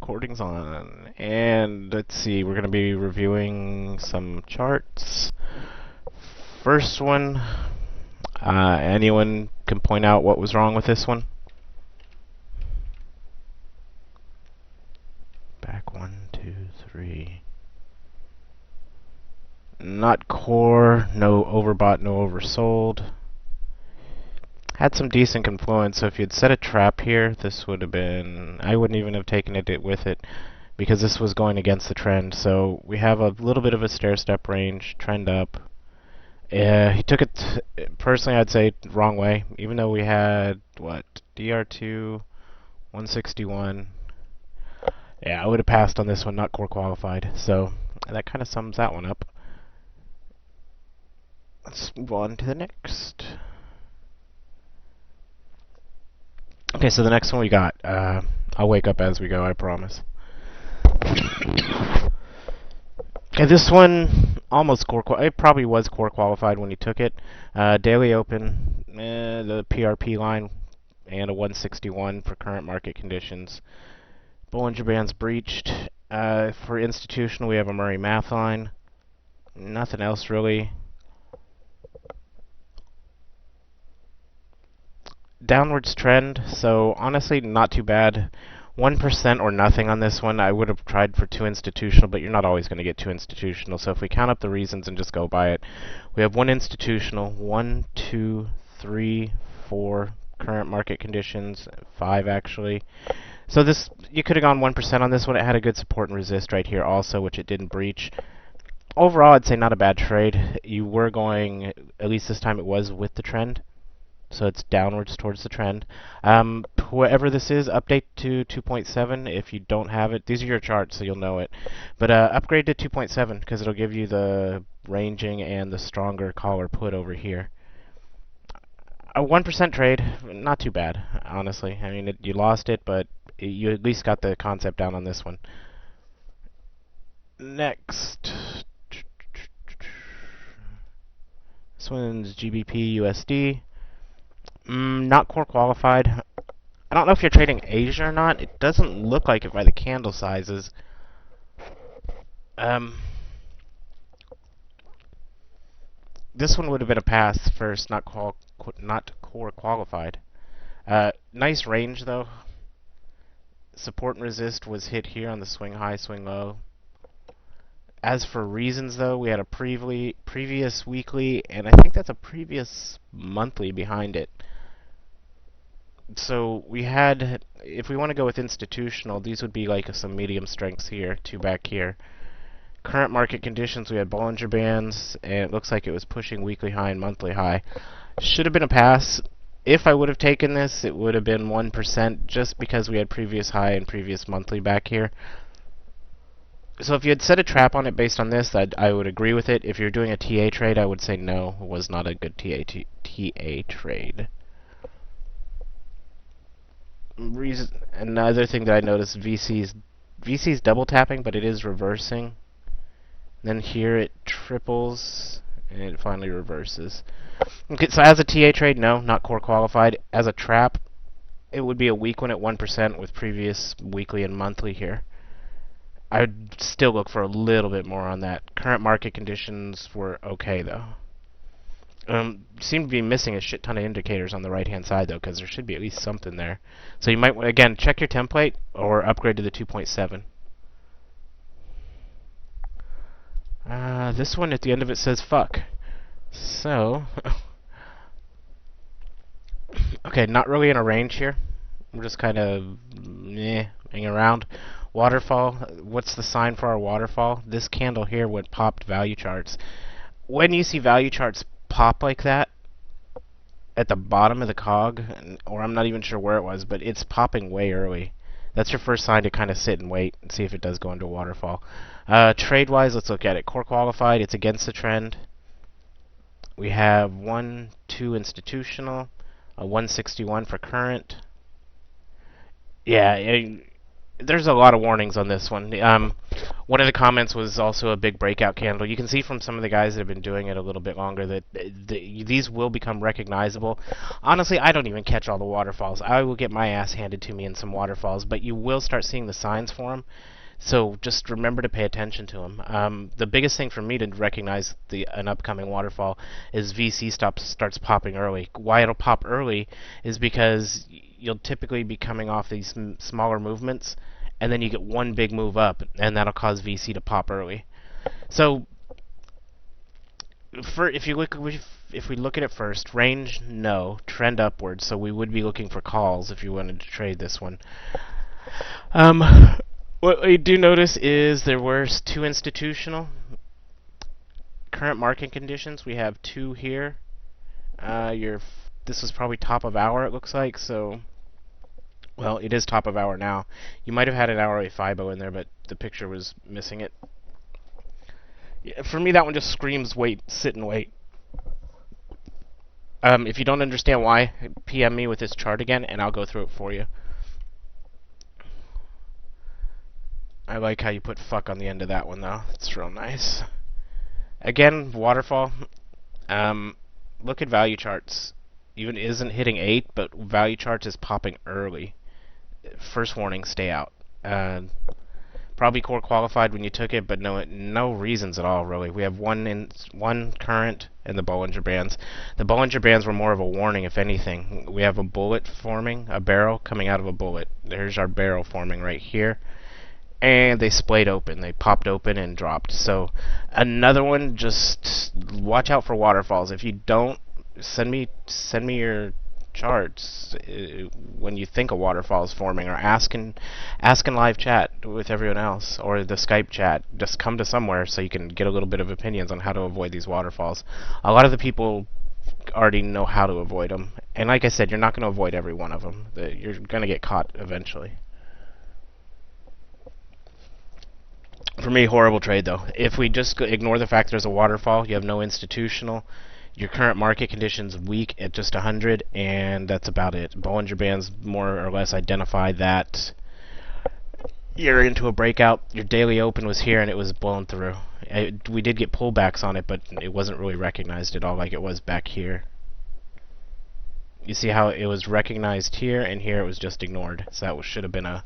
recording's on. And let's see, we're going to be reviewing some charts. First one, anyone can point out what was wrong with this one? Back 1, 2, 3. Not core, no overbought, no oversold. Had some decent confluence, so if you'd set a trap here, this would have been... I wouldn't even have taken it with it, because this was going against the trend. So we have a little bit of a stair-step range, trend up. He took it, personally I'd say, wrong way, even though we had, what, DR2, 161. Yeah, I would have passed on this one, not core qualified. So that kind of sums that one up. Let's move on to the next. Okay, so the next one we got, I'll wake up as we go, I promise. Okay, this one, almost core, it probably was core qualified when you took it. Daily open, the PRP line, and a 161 for current market conditions. Bollinger Bands breached. For institutional, we have a Murray Math line. Nothing else really. Downwards trend, so honestly not too bad. 1% or nothing on this one. I would have tried for 2 institutional, but you're not always going to get 2 institutional. So if we count up the reasons and just go by it, we have 1 institutional, 1, 2, 3, 4 current market conditions, 5 actually. So this, you could have gone 1% on this one. It had a good support and resist right here also, which it didn't breach. Overall, I'd say not a bad trade. You were going, at least this time it was with the trend. So it's downwards towards the trend. Whoever this is, update to 2.7 if you don't have it. These are your charts, so you'll know it. But upgrade to 2.7 because it'll give you the ranging and the stronger call or put over here. A 1% trade, not too bad, honestly. I mean, you lost it, but you at least got the concept down on this one. Next. This one's GBP USD. Not core qualified. I don't know if you're trading Asia or not. It doesn't look like it by the candle sizes. This one would have been a pass first, not core qualified. Nice range though. Support and resist was hit here on the swing high, swing low. As for reasons though, we had a previous weekly, and I think that's a previous monthly behind it. So we had, if we want to go with institutional, these would be like some medium strengths here, 2 back here. Current market conditions, we had Bollinger Bands, and it looks like it was pushing weekly high and monthly high. Should have been a pass. If I would have taken this, it would have been 1% just because we had previous high and previous monthly back here. So if you had set a trap on it based on this, I would agree with it. If you're doing a TA trade, I would say no, it was not a good TA trade. Another thing that I noticed, VC's double tapping, but it is reversing. Then here it triples, and it finally reverses. Okay, so as a TA trade, no, not core qualified. As a trap, it would be a weak one at 1% with previous weekly and monthly here. I'd still look for a little bit more on that. Current market conditions were okay, though. Seem to be missing a shit ton of indicators on the right-hand side, though, because there should be at least something there. So you might, again, check your template or upgrade to the 2.7. This one at the end of it says fuck. So, okay, not really in a range here. We're just kind of hanging around. Waterfall, what's the sign for our waterfall? This candle here would popped value charts. When you see value charts pop like that at the bottom of the cog, or I'm not even sure where it was, but it's popping way early. That's your first sign to kind of sit and wait and see if it does go into a waterfall. Trade-wise, let's look at it. Core qualified, it's against the trend. We have 1, 2 institutional, a 161 for current. Yeah, there's a lot of warnings on this one. One of the comments was also a big breakout candle. You can see from some of the guys that have been doing it a little bit longer that these will become recognizable. Honestly, I don't even catch all the waterfalls. I will get my ass handed to me in some waterfalls, but you will start seeing the signs for them. So just remember to pay attention to them. The biggest thing for me to recognize an upcoming waterfall is VC starts popping early. Why it'll pop early is because you'll typically be coming off these smaller movements, and then you get one big move up, and that'll cause VC to pop early. So if we look at it first, range no, trend upwards. So we would be looking for calls if you wanted to trade this one. What we do notice is there were two institutional. Current market conditions, we have two here. This was probably top of hour, it looks like, so, well, it is top of hour now. You might have had an hourly FIBO in there, but the picture was missing it. Yeah, for me, that one just screams wait, sit and wait. If you don't understand why, PM me with this chart again, and I'll go through it for you. I like how you put fuck on the end of that one, though. It's real nice. Again, waterfall. Look at value charts. Even isn't hitting 8, but value charts is popping early. First warning, stay out. Probably core qualified when you took it, but no reasons at all, really. We have one current and the Bollinger Bands. The Bollinger Bands were more of a warning, if anything. We have a bullet forming, a barrel coming out of a bullet. There's our barrel forming right here. And they splayed open. They popped open and dropped. So another one, just watch out for waterfalls. If you don't, send me your charts when you think a waterfall is forming, or ask in live chat with everyone else, or the Skype chat. Just come to somewhere so you can get a little bit of opinions on how to avoid these waterfalls. A lot of the people already know how to avoid them. And like I said, you're not going to avoid every one of them. You're going to get caught eventually. For me, horrible trade, though. If we just ignore the fact there's a waterfall, you have no institutional, your current market conditions weak at just 100, and that's about it. Bollinger Bands more or less identify that you're into a breakout. Your daily open was here, and it was blown through. We did get pullbacks on it, but it wasn't really recognized at all like it was back here. You see how it was recognized here, and here it was just ignored. So that should have been a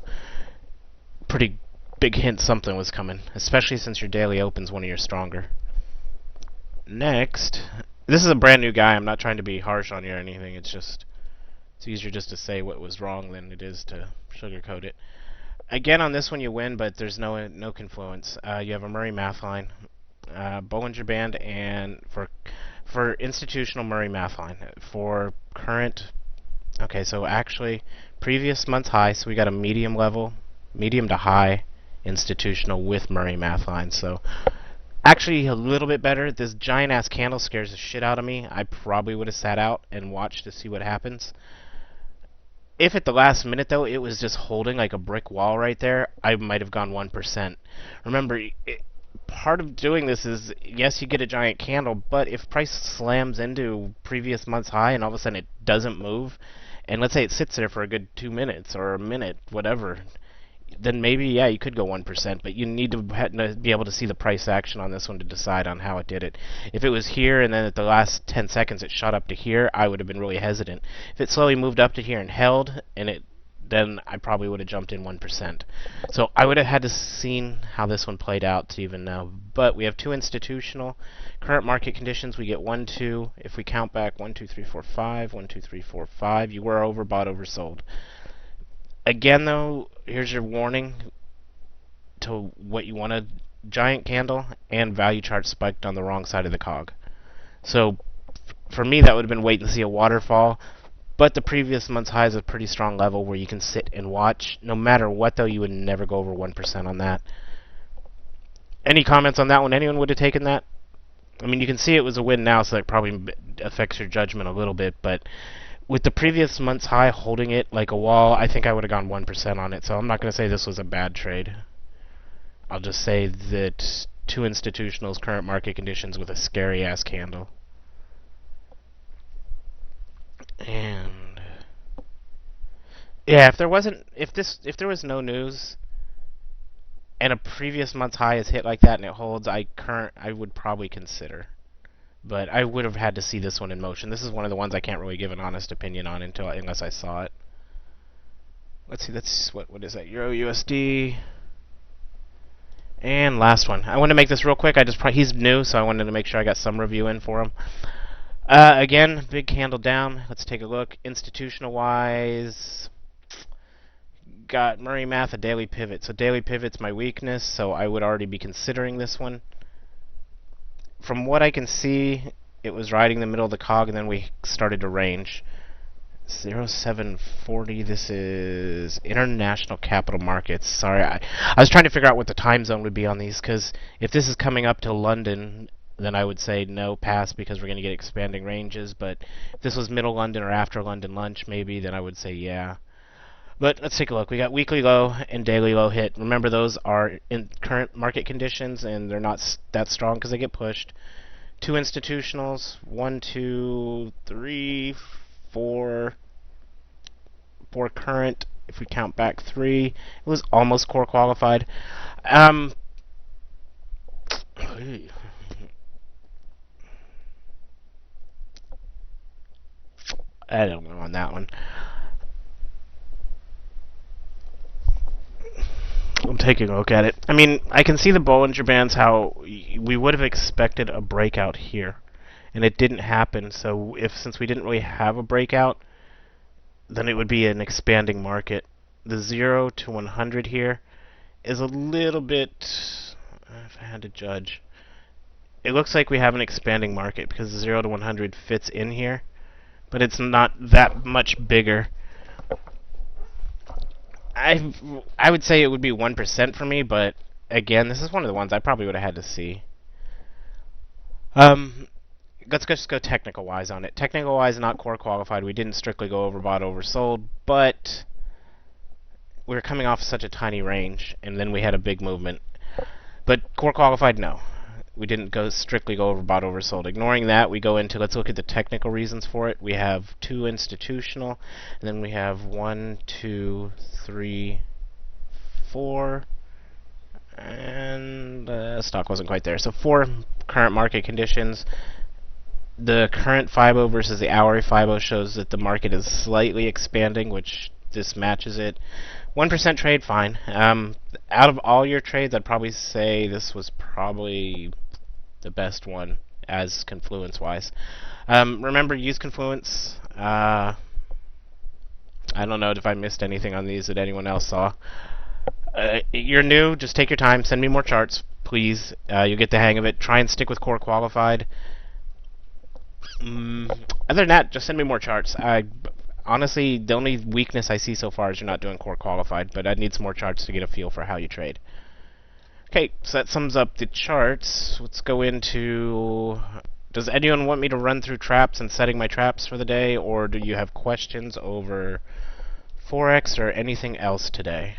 pretty big hint something was coming, especially since your daily open's one of your stronger. Next, this is a brand new guy. I'm not trying to be harsh on you or anything. It's easier just to say what was wrong than it is to sugarcoat it. Again, on this one you win, but there's no confluence. You have a Murray math line, Bollinger Band, and for institutional Murray math line. For current, okay, so actually previous month's high, so we got a medium level, medium to high institutional with Murray math line. So actually a little bit better. This giant ass candle scares the shit out of me. I probably would have sat out and watched to see what happens. If at the last minute, though, it was just holding like a brick wall right there, I might have gone 1%. Remember, part of doing this is, yes, you get a giant candle, but if price slams into previous month's high and all of a sudden it doesn't move, and let's say it sits there for a good 2 minutes or a minute, whatever, then maybe, yeah, you could go 1%, but you need to be able to see the price action on this one to decide on how it did it. If it was here and then at the last 10 seconds it shot up to here, I would have been really hesitant. If it slowly moved up to here and held, then I probably would have jumped in 1%. So I would have had to seen how this one played out to even know. But we have two institutional. Current market conditions, we get 1, 2. If we count back, 1, 2, 3, 4, 5. 1, 2, 3, 4, 5. You were overbought, oversold. Again, though, here's your warning to what you want: a giant candle and value chart spiked on the wrong side of the cog. So for me, that would have been wait and see a waterfall. But the previous month's high is a pretty strong level where you can sit and watch. No matter what, though, you would never go over 1% on that. Any comments on that one? Anyone would have taken that? I mean, you can see it was a win now, so that probably affects your judgment a little bit, but with the previous month's high holding it like a wall, I think I would have gone 1% on it. So I'm not going to say this was a bad trade. I'll just say that two institutionals, current market conditions with a scary ass candle. And yeah, if there was no news, and a previous month's high is hit like that and it holds, I would probably consider. But I would have had to see this one in motion. This is one of the ones I can't really give an honest opinion on unless I saw it. Let's see, that's what is that? Euro USD. And last one. I want to make this real quick. He's new, so I wanted to make sure I got some review in for him. Again, big candle down. Let's take a look. Institutional wise, got Murray Math a daily pivot. So daily pivot's my weakness, so I would already be considering this one. From what I can see, it was riding the middle of the cog, and then we started to range. 0740, this is International Capital Markets. Sorry, I was trying to figure out what the time zone would be on these, because if this is coming up to London, then I would say no, pass, because we're going to get expanding ranges. But if this was middle London or after London lunch, maybe, then I would say yeah. But let's take a look. We got weekly low and daily low hit. Remember, those are in current market conditions, and they're not that strong because they get pushed. Two institutionals, 1, 2, 3, 4 current. If we count back 3, it was almost core qualified. I don't know on that one. I'm taking a look at it. I mean, I can see the Bollinger Bands, how we would have expected a breakout here, and it didn't happen. So since we didn't really have a breakout, then it would be an expanding market. The 0 to 100 here is a little bit, if I had to judge, it looks like we have an expanding market because the 0 to 100 fits in here, but it's not that much bigger. I would say it would be 1% for me, but again, this is one of the ones I probably would have had to see. Let's just go technical wise on it. Technical wise, not core qualified. We didn't strictly go overbought, oversold, but we were coming off such a tiny range, and then we had a big movement. But core qualified, no. We didn't strictly go overbought, oversold. Ignoring that, we go into, let's look at the technical reasons for it. We have 2 institutional, and then we have 1, 2, 3, 4, and stock wasn't quite there. So 4 current market conditions. The current FIBO versus the hourly FIBO shows that the market is slightly expanding, which this matches it. 1% trade, fine. Out of all your trades, I'd probably say this was probably the best one as confluence-wise. Remember, use confluence. I don't know if I missed anything on these that anyone else saw. You're new, just take your time. Send me more charts, please. You'll get the hang of it. Try and stick with core qualified. Other than that, just send me more charts. Honestly, the only weakness I see so far is you're not doing core qualified, but I need some more charts to get a feel for how you trade. Okay, so that sums up the charts. Let's go into... Does anyone want me to run through traps and setting my traps for the day, or do you have questions over Forex or anything else today?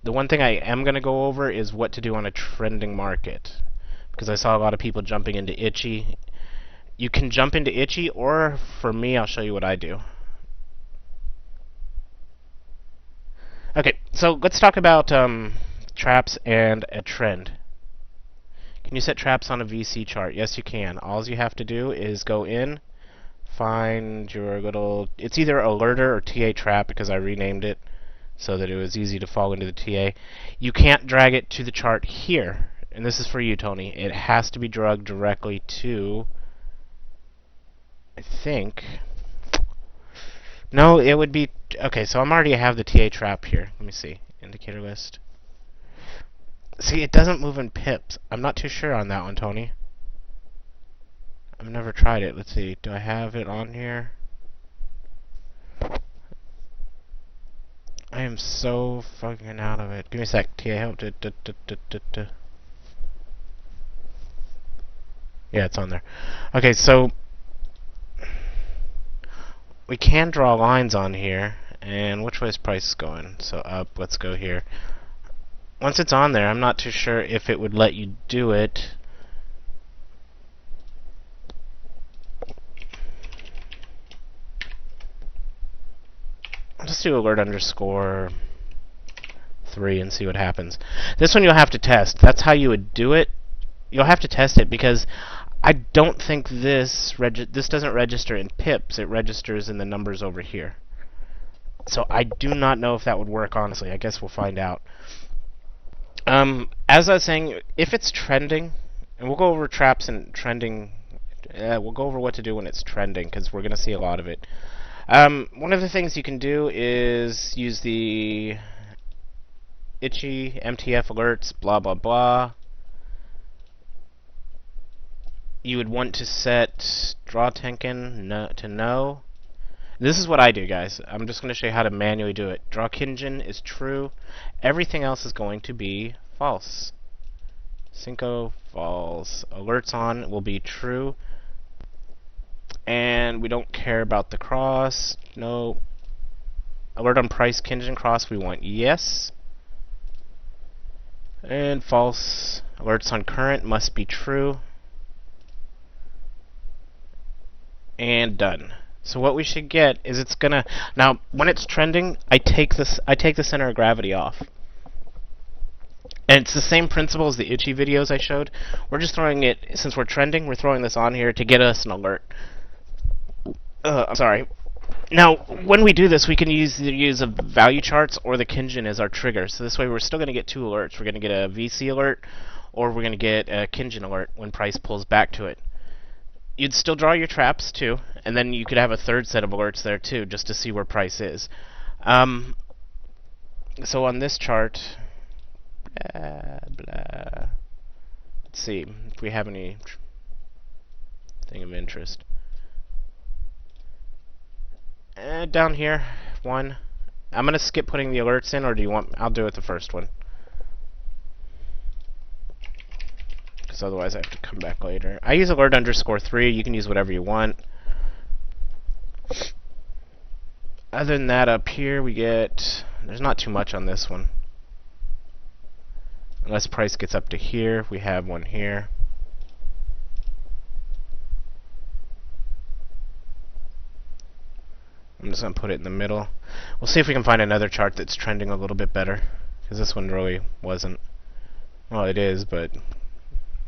The one thing I am going to go over is what to do on a trending market, because I saw a lot of people jumping into itchy. You can jump into itchy, or for me, I'll show you what I do. Okay, so let's talk about traps and a trend. Can you set traps on a VC chart? Yes, you can. All you have to do is go in, find your little... It's either alerter or TA trap, because I renamed it so that it was easy to fall into the TA. You can't drag it to the chart here, and this is for you, Tony. It has to be dragged directly to... I think... No, it would be... Okay, so I'm already have the TA trap here. Let me see. Indicator list. See, it doesn't move in pips. I'm not too sure on that one, Tony. I've never tried it. Let's see. Do I have it on here? I am so fucking out of it. Give me a sec. TA help. Yeah, it's on there. Okay, so... we can draw lines on here, and which way is price going? So up, let's go here. Once it's on there, I'm not too sure if it would let you do it. I'll just do alert underscore 3 and see what happens. This one you'll have to test. That's how you would do it. You'll have to test it because I don't think this doesn't register in pips. It registers in the numbers over here. So I do not know if that would work, honestly. I guess we'll find out. As I was saying, if it's trending, and we'll go over traps and trending. We'll go over what to do when it's trending because we're going to see a lot of it. One of the things you can do is use the itchy MTF alerts, blah blah blah. You would want to set draw Tenkin to no. This is what I do, guys. I'm just going to show you how to manually do it. Draw Kinjin is true. Everything else is going to be false. Cinco, false. Alerts on will be true. And we don't care about the cross. No. Alert on price, Kinjin cross, we want yes. And false. Alerts on current must be true. And done. So what we should get is it's gonna now when it's trending, I take the center of gravity off. And it's the same principle as the itchy videos I showed. We're just throwing it, since we're trending, we're throwing this on here to get us an alert. I'm sorry. Now, when we do this, we can use value charts or the Kinjin as our trigger. So this way we're still going to get 2 alerts. We're going to get a VC alert, or we're going to get a Kinjin alert when price pulls back to it. You'd still draw your traps too, and then you could have a third set of alerts there too, just to see where price is. So on this chart, let's see if we have any thing of interest. Down here, 1. I'm gonna skip putting the alerts in, or do you want? I'll do it the first one. Because otherwise I have to come back later. I use alert _3. You can use whatever you want. Other than that, up here we get... There's not too much on this one. Unless price gets up to here. We have one here. I'm just going to put it in the middle. We'll see if we can find another chart that's trending a little bit better. Because this one really wasn't. Well, it is, but...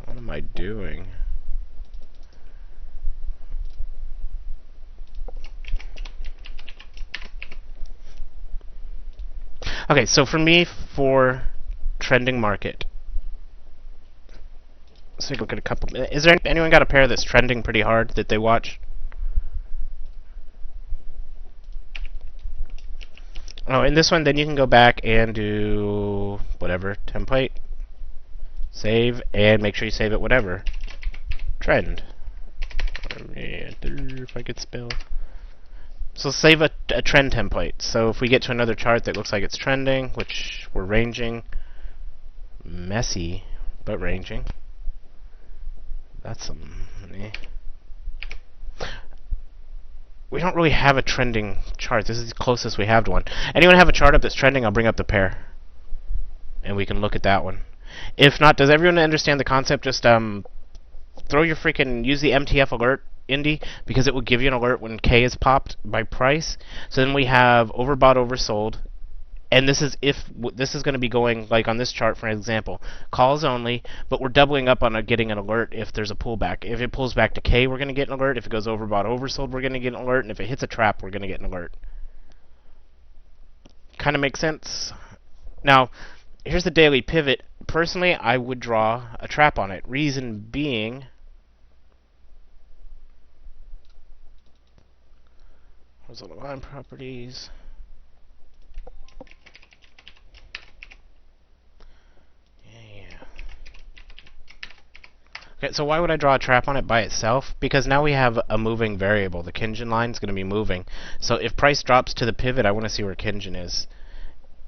What am I doing? Okay, so for me, for trending market, let's take a look at a couple. Is there anyone got a pair that's trending pretty hard that they watch? Oh, in this one, then you can go back and do whatever template. Save, and make sure you save it whatever. Trend. If I could spell. So save a trend template. So if we get to another chart that looks like it's trending, which we're ranging, messy, but ranging. That's some... We don't really have a trending chart. This is the closest we have to one. Anyone have a chart up that's trending? I'll bring up the pair. And we can look at that one. If not, does everyone understand the concept? Just throw your freaking, use the MTF alert Indy, because it will give you an alert when K is popped by price. So then we have overbought, oversold, and this is if this is going to be going like on this chart, for example, calls only, but we're doubling up on getting an alert if there's a pullback. If it pulls back to K, we're going to get an alert. If it goes overbought, oversold, we're going to get an alert, and if it hits a trap, we're going to get an alert. Kind of makes sense. Now, here's the daily pivot. Personally, I would draw a trap on it. Reason being, horizontal line properties. Okay, so why would I draw a trap on it by itself? Because now we have a moving variable. The Kinjin line is going to be moving. So if price drops to the pivot, I want to see where Kinjin is.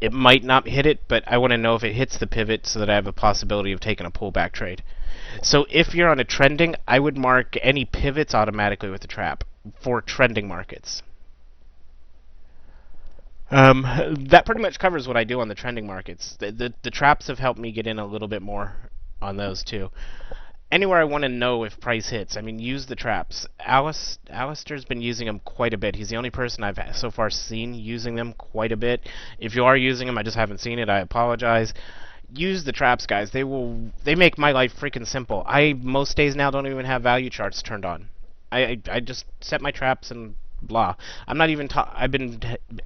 It might not hit it, but I want to know if it hits the pivot so that I have a possibility of taking a pullback trade. So if you're on a trending, I would mark any pivots automatically with the trap for trending markets. That pretty much covers what I do on the trending markets. The traps have helped me get in a little bit more on those too. anywhere I want to know if price hits. I mean, use the traps. Alistair's been using them quite a bit. He's the only person I've so far seen using them quite a bit. If you are using them, I just haven't seen it. I apologize. Use the traps, guys. They make my life freaking simple. I most days now don't even have value charts turned on. I just set my traps and blah. I'm not even I've been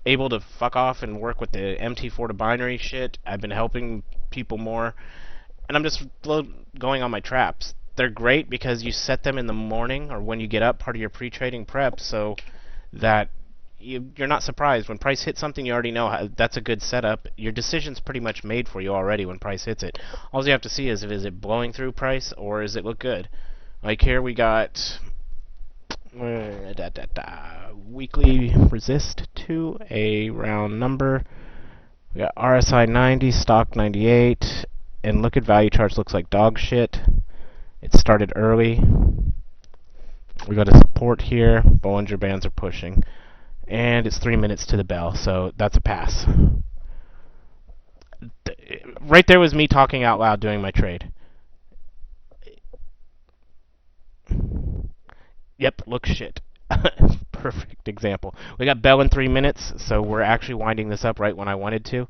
able to fuck off and work with the MT4 to binary shit. I've been helping people more, and I'm just going on my traps. They're great because you set them in the morning or when you get up, part of your pre-trading prep, so that you're not surprised when price hits something. You already know that's a good setup. Your decision's pretty much made for you already when price hits it. All you have to see is it blowing through price or does it look good. Like here we got weekly resist to a round number. We got RSI 90, stock 98, and look at value charts. Looks like dog shit. It started early. We got a support here. Bollinger Bands are pushing. And it's 3 minutes to the bell, so that's a pass. Right there was me talking out loud doing my trade. Yep, look shit. Perfect example. We got bell in 3 minutes, so we're actually winding this up right when I wanted to.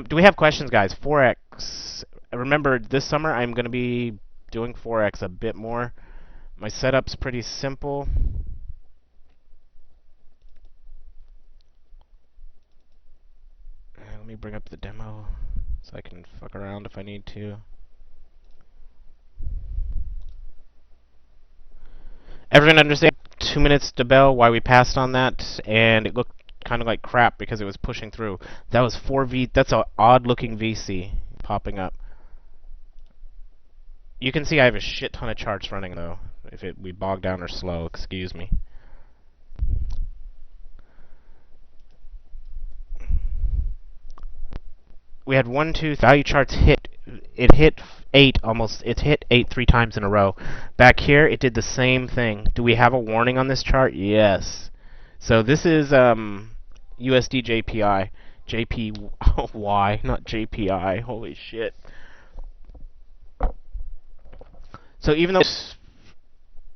Do we have questions, guys? Forex. Remember, this summer I'm going to be doing Forex a bit more. My setup's pretty simple. Let me bring up the demo so I can fuck around if I need to. Everyone understand 2 minutes to bell, why we passed on that, and it looked kind of like crap because it was pushing through. That was 4V, that's an odd looking VC popping up. You can see I have a shit ton of charts running though. If we bog down or slow, excuse me. We had 1, 2 value charts hit. It hit 8 almost. It hit 8 3 times in a row. Back here, it did the same thing. Do we have a warning on this chart? Yes. So this is USD JPI. JPY, not JPI. Holy shit. So even though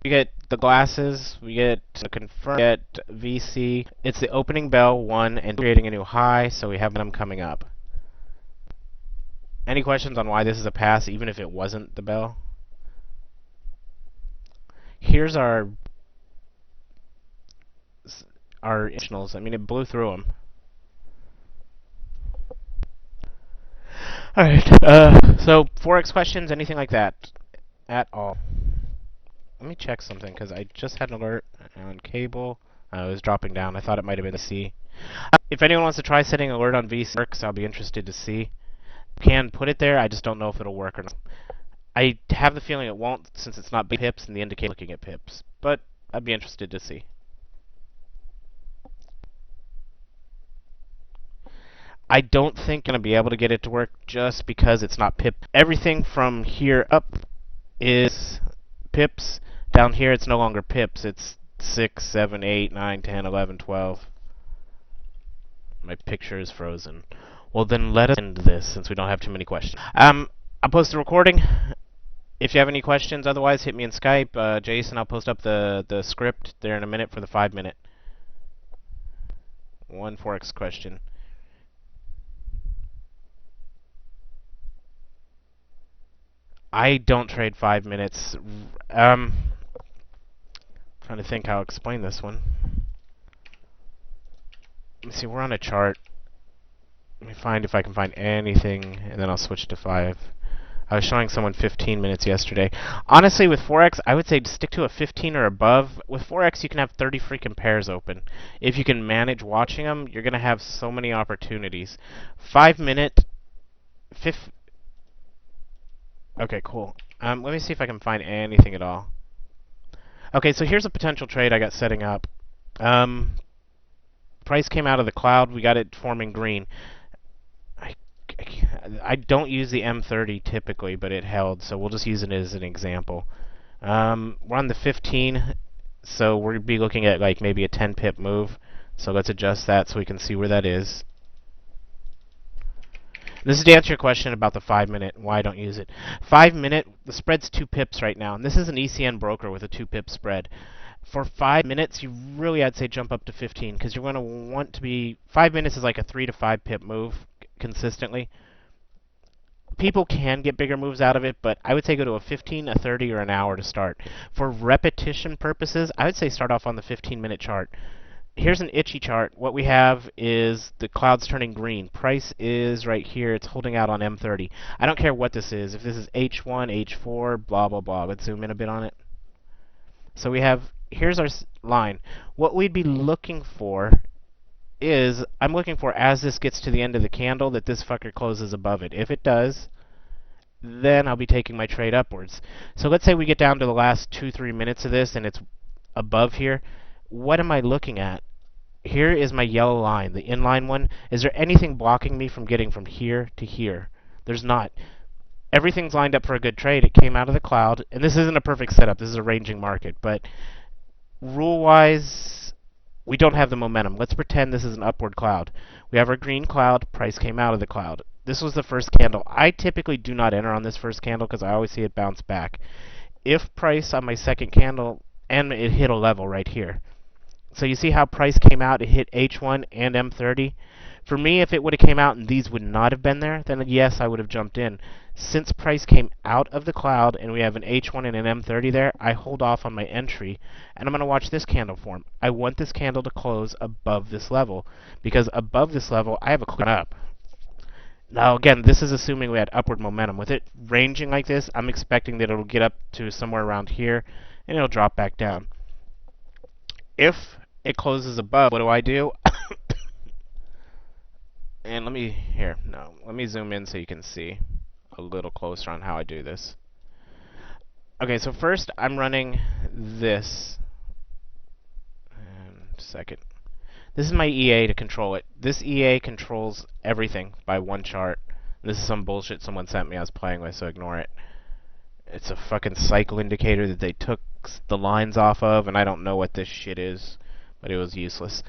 we get the glasses, we get the confirm, we get VC. It's the opening bell 1 and creating a new high, so we have them coming up. Any questions on why this is a pass, even if it wasn't the bell? Here's our initials. I mean, it blew through them. Alright, so Forex questions, anything like that at all? Let me check something, because I just had an alert on cable. It was dropping down. I thought it might have been the C. If anyone wants to try setting alert on VC, I'll be interested to see. Can put it there, I just don't know if it'll work or not. I have the feeling it won't since it's not pips and the indicator looking at pips, but I'd be interested to see. I don't think I'm going to be able to get it to work just because it's not pip. Everything from here up is pips. Down here it's no longer pips. It's 6, 7, 8, 9, 10, 11, 12. My picture is frozen. Well, then let us end this since we don't have too many questions. I'll post the recording. If you have any questions, otherwise hit me in Skype. Jason, I'll post up the script there in a minute for the 5-minute. One Forex question. I don't trade 5 minutes. Trying to think how to explain this one. Let me see, we're on a chart. Let me find if I can find anything, and then I'll switch to 5. I was showing someone 15 minutes yesterday. Honestly, with Forex, I would say stick to a 15 or above. With Forex, you can have 30 freaking pairs open. If you can manage watching them, you're going to have so many opportunities. 5 minute... Okay, cool. Let me see if I can find anything at all. Okay, so here's a potential trade I got setting up. Price came out of the cloud. We got it forming green. I don't use the M30 typically, but it held, so we'll just use it as an example. We're on the 15, so we'll be looking at like maybe a 10 pip move. So let's adjust that so we can see where that is. This is to answer your question about the 5 minute and why I don't use it. 5 minute, the spread's 2 pips right now, and this is an ECN broker with a 2 pip spread. For 5 minutes, you really, I'd say, jump up to 15 because you're going to want to be. 5 minutes is like a 3 to 5 pip move consistently. People can get bigger moves out of it, but I would say go to a 15, a 30, or an hour to start. For repetition purposes, I would say start off on the 15-minute chart. Here's an itchy chart. What we have is the clouds turning green. Price is right here. It's holding out on M30. I don't care what this is. If this is H1, H4, blah, blah, blah. Let's zoom in a bit on it. So we have, here's our line. What we'd be looking for is, I'm looking for as this gets to the end of the candle that this fucker closes above it. If it does, then I'll be taking my trade upwards. So let's say we get down to the last 2-3 minutes of this and it's above here. What am I looking at? Here is my yellow line, the inline one. Is there anything blocking me from getting from here to here? There's not. Everything's lined up for a good trade. It came out of the cloud, and this isn't a perfect setup. This is a ranging market, but rule-wise, we don't have the momentum. Let's pretend this is an upward cloud. We have our green cloud. Price came out of the cloud. This was the first candle. I typically do not enter on this first candle because I always see it bounce back. If price on my second candle, and it hit a level right here. So you see how price came out, it hit H1 and M30. For me, if it would have came out and these would not have been there, then yes, I would have jumped in. Since price came out of the cloud and we have an H1 and an M30 there, I hold off on my entry, and I'm going to watch this candle form. I want this candle to close above this level, because above this level, I have a clean up. Now, again, this is assuming we had upward momentum. With it ranging like this, I'm expecting that it'll get up to somewhere around here, and it'll drop back down. If it closes above, what do? And let me zoom in so you can see a little closer on how I do this. Okay, so first I'm running this. And second. This is my EA to control it. This EA controls everything by one chart. This is some bullshit someone sent me I was playing with, so ignore it. It's a fucking cycle indicator that they took the lines off of, and I don't know what this shit is, but it was useless.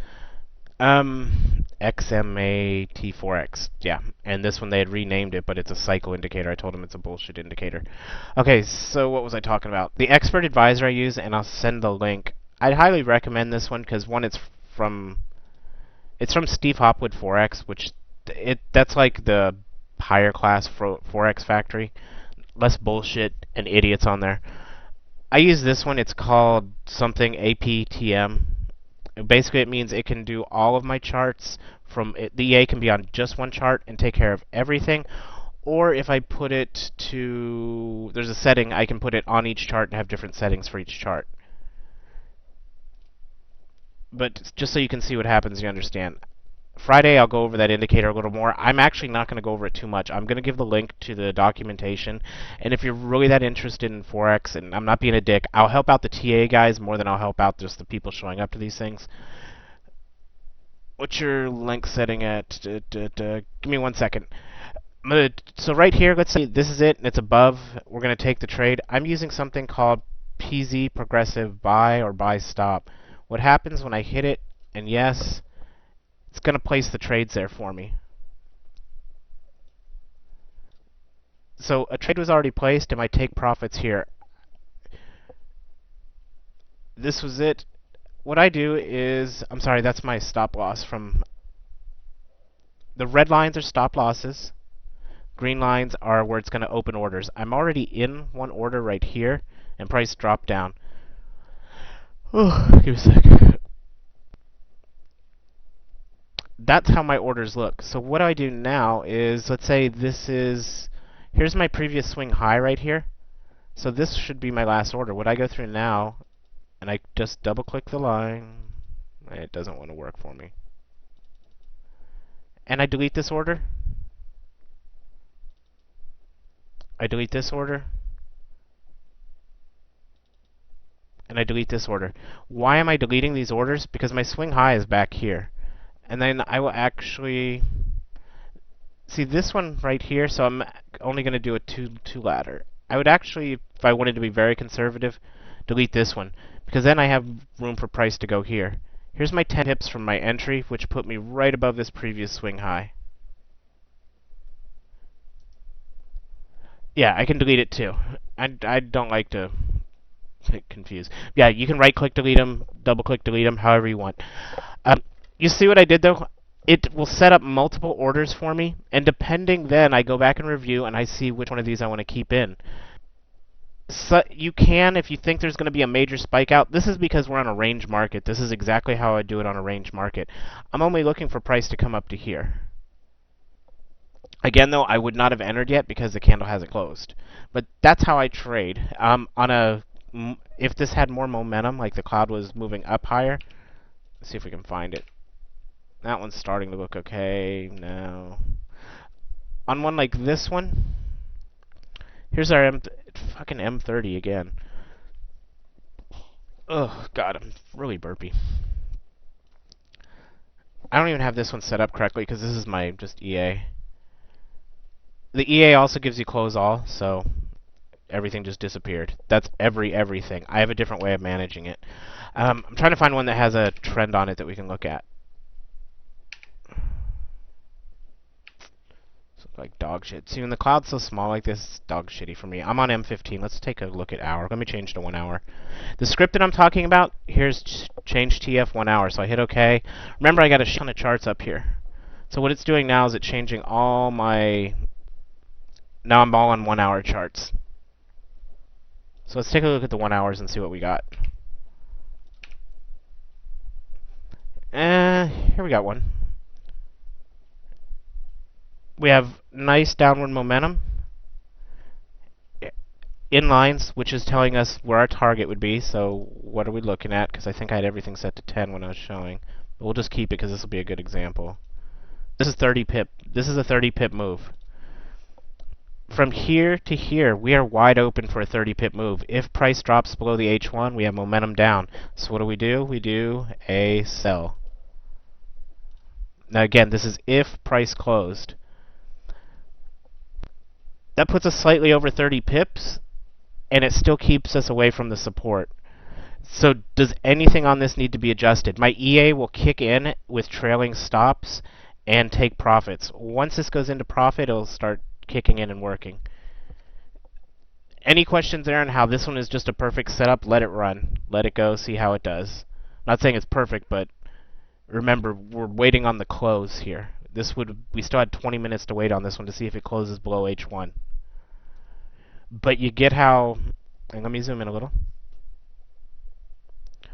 XMA T4X, yeah, and this one they had renamed it, but it's a cycle indicator. I told them it's a bullshit indicator. Okay, so what was I talking about? The expert advisor I use, and I'll send the link. I'd highly recommend this one because one, it's from Steve Hopwood Forex, which that's like the higher class Forex factory. Less bullshit and idiots on there. I use this one. It's called something APTM. Basically, it means it can do all of my charts. The EA can be on just one chart and take care of everything. Or if I put it to, there's a setting, I can put it on each chart and have different settings for each chart. But just so you can see what happens, you understand. Friday, I'll go over that indicator a little more. I'm actually not going to go over it too much. I'm going to give the link to the documentation. And if you're really that interested in Forex, and I'm not being a dick, I'll help out the TA guys more than I'll help out just the people showing up to these things. What's your link setting at? Give me 1 second. So right here, let's say this is it, and it's above. We're going to take the trade. I'm using something called PZ Progressive Buy or Buy Stop. What happens when I hit it, and yes, it's going to place the trades there for me. So a trade was already placed, and I take profits here. This was it. What I do is, I'm sorry, that's my stop loss from, the red lines are stop losses. Green lines are where it's going to open orders. I'm already in one order right here, and price dropped down. Give me a sec. That's how my orders look. So what I do now is, let's say this is, here's my previous swing high right here. So this should be my last order. What I go through now, and I just double click the line, it doesn't want to work for me. And I delete this order. I delete this order. And I delete this order. Why am I deleting these orders? Because my swing high is back here. And then I will actually see this one right here, so I'm only going to do a two ladder. I would actually, if I wanted to be very conservative, delete this one, because then I have room for price to go here. Here's my 10 pips from my entry, which put me right above this previous swing high. Yeah, I can delete it too. I don't like to get confused. Yeah, you can right click delete them, double click delete them, however you want. Um, you see what I did though? It will set up multiple orders for me, and depending then, I go back and review, and I see which one of these I want to keep in. So you can, if you think there's going to be a major spike out. This is because we're on a range market. This is exactly how I do it on a range market. I'm only looking for price to come up to here. Again, though, I would not have entered yet because the candle hasn't closed. But that's how I trade. If this had more momentum, like the cloud was moving up higher, let's see if we can find it. That one's starting to look okay. No. On one like this one, here's our fucking M30 again. Oh God, I'm really burpy. I don't even have this one set up correctly because this is my just EA. The EA also gives you close all, so everything just disappeared. That's everything. I have a different way of managing it. I'm trying to find one that has a trend on it that we can look at. Like dog shit. See, when the cloud's so small like this, it's dog shitty for me. I'm on M15. Let's take a look at hour. Let me change to 1 hour. The script that I'm talking about, here's change TF 1 hour. So I hit OK. Remember, I got a ton of charts up here. So what it's doing now is it's changing all my... Now I'm all on 1 hour charts. So let's take a look at the 1 hours and see what we got. Here we got one. We have nice downward momentum in lines, which is telling us where our target would be. So what are we looking at? Because I think I had everything set to 10 when I was showing. But we'll just keep it because this will be a good example. This is 30 pip. This is a 30 pip move. From here to here, we are wide open for a 30 pip move. If price drops below the H1, we have momentum down. So what do? We do a sell. Now again, this is if price closed. That puts us slightly over 30 pips, and it still keeps us away from the support. So does anything on this need to be adjusted? My EA will kick in with trailing stops and take profits. Once this goes into profit, it'll start kicking in and working. Any questions there on how this one is just a perfect setup? Let it run. Let it go, see how it does. Not saying it's perfect, but remember, we're waiting on the close here. We still had 20 minutes to wait on this one to see if it closes below H1. But you get how... And let me zoom in a little.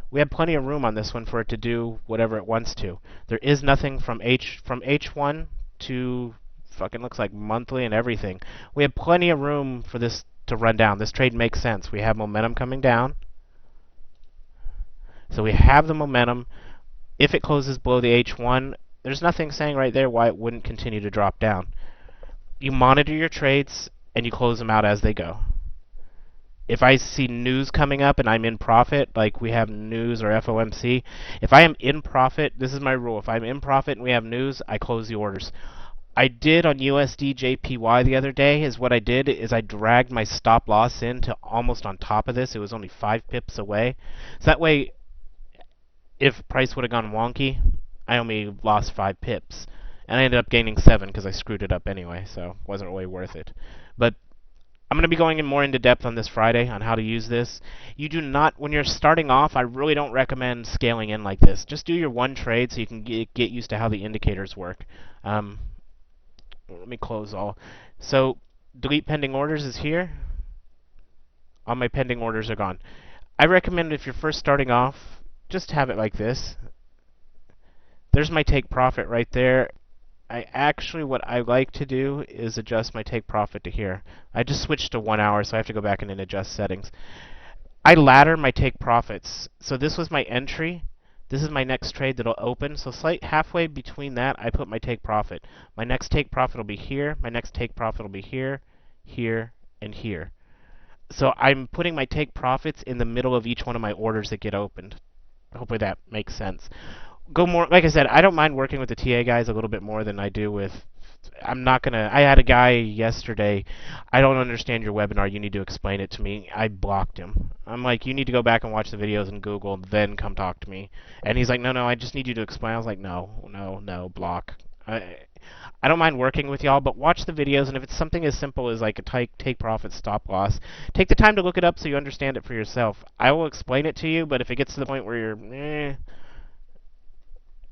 We have plenty of room on this one for it to do whatever it wants to. There is nothing from H1 to fucking looks like monthly and everything. We have plenty of room for this to run down. This trade makes sense. We have momentum coming down. So we have the momentum. If it closes below the H1, there's nothing saying right there why it wouldn't continue to drop down. You monitor your trades and you close them out as they go. If I see news coming up and I'm in profit, like we have news or FOMC, if I am in profit, this is my rule. If I'm in profit and we have news, I close the orders. I did on USD JPY the other day, I dragged my stop loss in to almost on top of this. It was only 5 pips away. So that way, if price would have gone wonky, I only lost 5 pips. And I ended up gaining 7 because I screwed it up anyway, so it wasn't really worth it. But I'm going to be going in more into depth on this Friday on how to use this. You do not, when you're starting off, I really don't recommend scaling in like this. Just do your one trade so you can get used to how the indicators work. Let me close all. So delete pending orders is here. All my pending orders are gone. I recommend if you're first starting off, just have it like this. There's my take profit right there. What I like to do is adjust my take profit to here. I just switched to 1 hour, so I have to go back and adjust settings. I ladder my take profits. So this was my entry. This is my next trade that'll open. So halfway between that, I put my take profit. My next take profit will be here. My next take profit will be here, here, and here. So I'm putting my take profits in the middle of each one of my orders that get opened. Hopefully that makes sense. Like I said, I don't mind working with the TA guys a little bit more than I do with... I had a guy yesterday, I don't understand your webinar, you need to explain it to me. I blocked him. I'm like, you need to go back and watch the videos in Google, then come talk to me. And he's like, no, I just need you to explain. I was like, no, block. I don't mind working with y'all, but watch the videos, and if it's something as simple as like a take profit stop loss, take the time to look it up so you understand it for yourself. I will explain it to you, but if it gets to the point where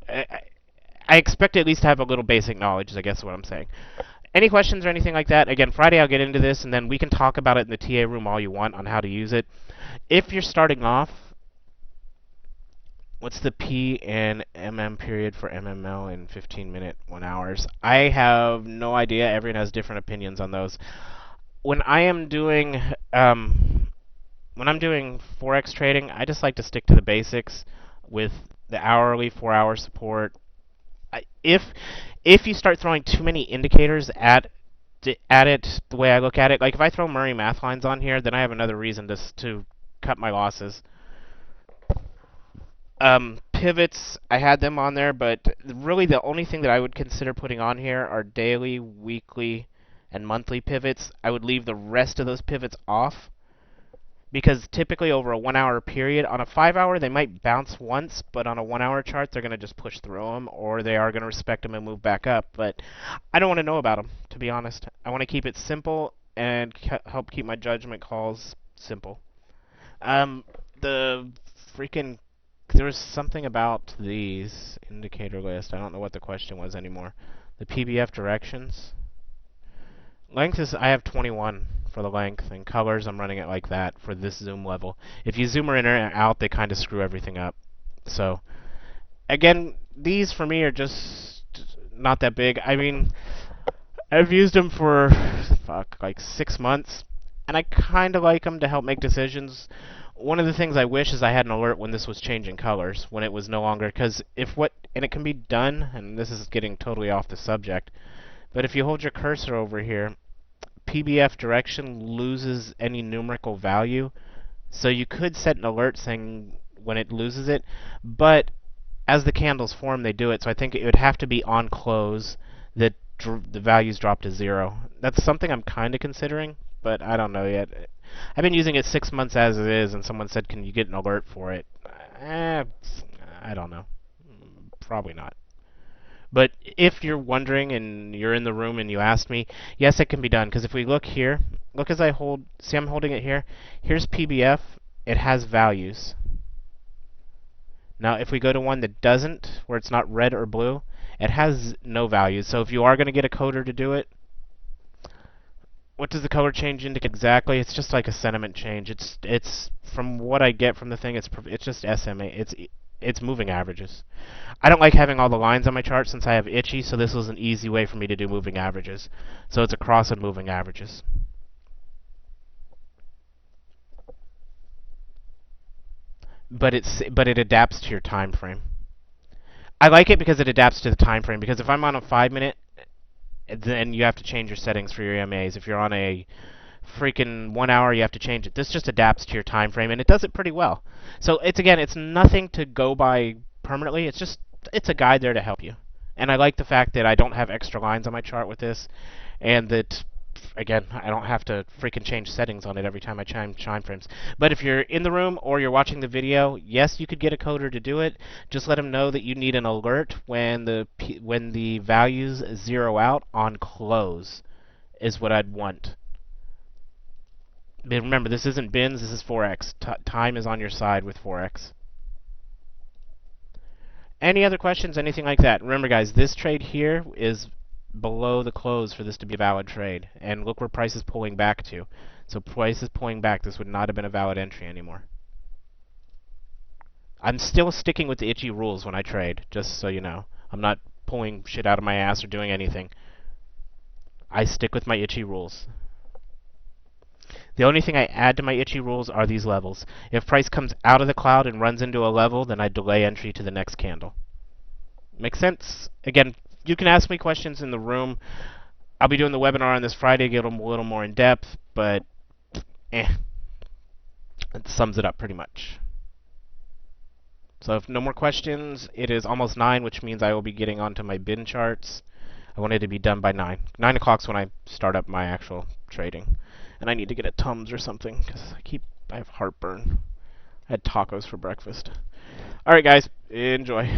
I expect at least to have a little basic knowledge, is I guess what I'm saying. Any questions or anything like that? Again, Friday I'll get into this, and then we can talk about it in the TA room all you want on how to use it. If you're starting off, what's the P and MM period for MML in 15-minute 1 hours? I have no idea. Everyone has different opinions on those. When I am doing when I'm doing Forex trading, I just like to stick to the basics with the hourly 4-hour support. If you start throwing too many indicators at it, the way I look at it, like if I throw Murray math lines on here, then I have another reason to cut my losses. Pivots, I had them on there, but really the only thing that I would consider putting on here are daily, weekly, and monthly pivots. I would leave the rest of those pivots off, because typically over a 1-hour period, on a 5-hour they might bounce once, but on a 1-hour chart they're going to just push through them, or they are going to respect them and move back up. But I don't want to know about them, to be honest. I want to keep it simple and help keep my judgment calls simple. The freaking There was something about these indicator list. I don't know what the question was anymore. The PBF directions. Length is, I have 21 for the length, and colors I'm running it like that for this zoom level. If you zoom her in or out, they kind of screw everything up. So, again, these for me are just not that big. I mean, I've used them for, like 6 months, and I kind of like them to help make decisions. One of the things I wish is I had an alert when this was changing colors, when it was no longer, because and it can be done, and this is getting totally off the subject, but if you hold your cursor over here, PBF direction loses any numerical value, so you could set an alert saying when it loses it, but as the candles form, they do it, so I think it would have to be on close that the values drop to 0. That's something I'm kind of considering, but I don't know yet. I've been using it 6 months as it is, and someone said, can you get an alert for it? I don't know. Probably not. But if you're wondering and you're in the room and you asked me, yes, it can be done. Because if we look here, look as I hold, see I'm holding it here? Here's PBF. It has values. Now, if we go to one that doesn't, where it's not red or blue, it has no values. So if you are going to get a coder to do it, what does the color change indicate exactly? It's just like a sentiment change. It's from what I get from the thing, it's just SMA. It's moving averages. I don't like having all the lines on my chart since I have itchy, so this was an easy way for me to do moving averages. So it's a cross of moving averages. But it adapts to your time frame. I like it because it adapts to the time frame. Because if I'm on a 5-minute, then you have to change your settings for your EMAs. If you're on a freaking 1 hour, you have to change it. This just adapts to your time frame, and it does it pretty well. So it's nothing to go by permanently. It's a guide there to help you. And I like the fact that I don't have extra lines on my chart with this, and that, again, I don't have to freaking change settings on it every time I change time frames. But if you're in the room or you're watching the video, yes, you could get a coder to do it. Just let them know that you need an alert when the values zero out on close is what I'd want. But remember, this isn't bins, this is Forex. Time is on your side with Forex. Any other questions, anything like that? Remember, guys, this trade here is below the close for this to be a valid trade. And look where price is pulling back to. So price is pulling back. This would not have been a valid entry anymore. I'm still sticking with the itchy rules when I trade, just so you know. I'm not pulling shit out of my ass or doing anything. I stick with my itchy rules. The only thing I add to my itchy rules are these levels. If price comes out of the cloud and runs into a level, then I delay entry to the next candle. Make sense? Again, you can ask me questions in the room. I'll be doing the webinar on this Friday, get a little more in depth, but it sums it up pretty much. So if no more questions, it is almost 9, which means I will be getting onto my bin charts. I want it to be done by 9. 9 o'clock's when I start up my actual trading. And I need to get a Tums or something, because I have heartburn. I had tacos for breakfast. Alright guys, enjoy.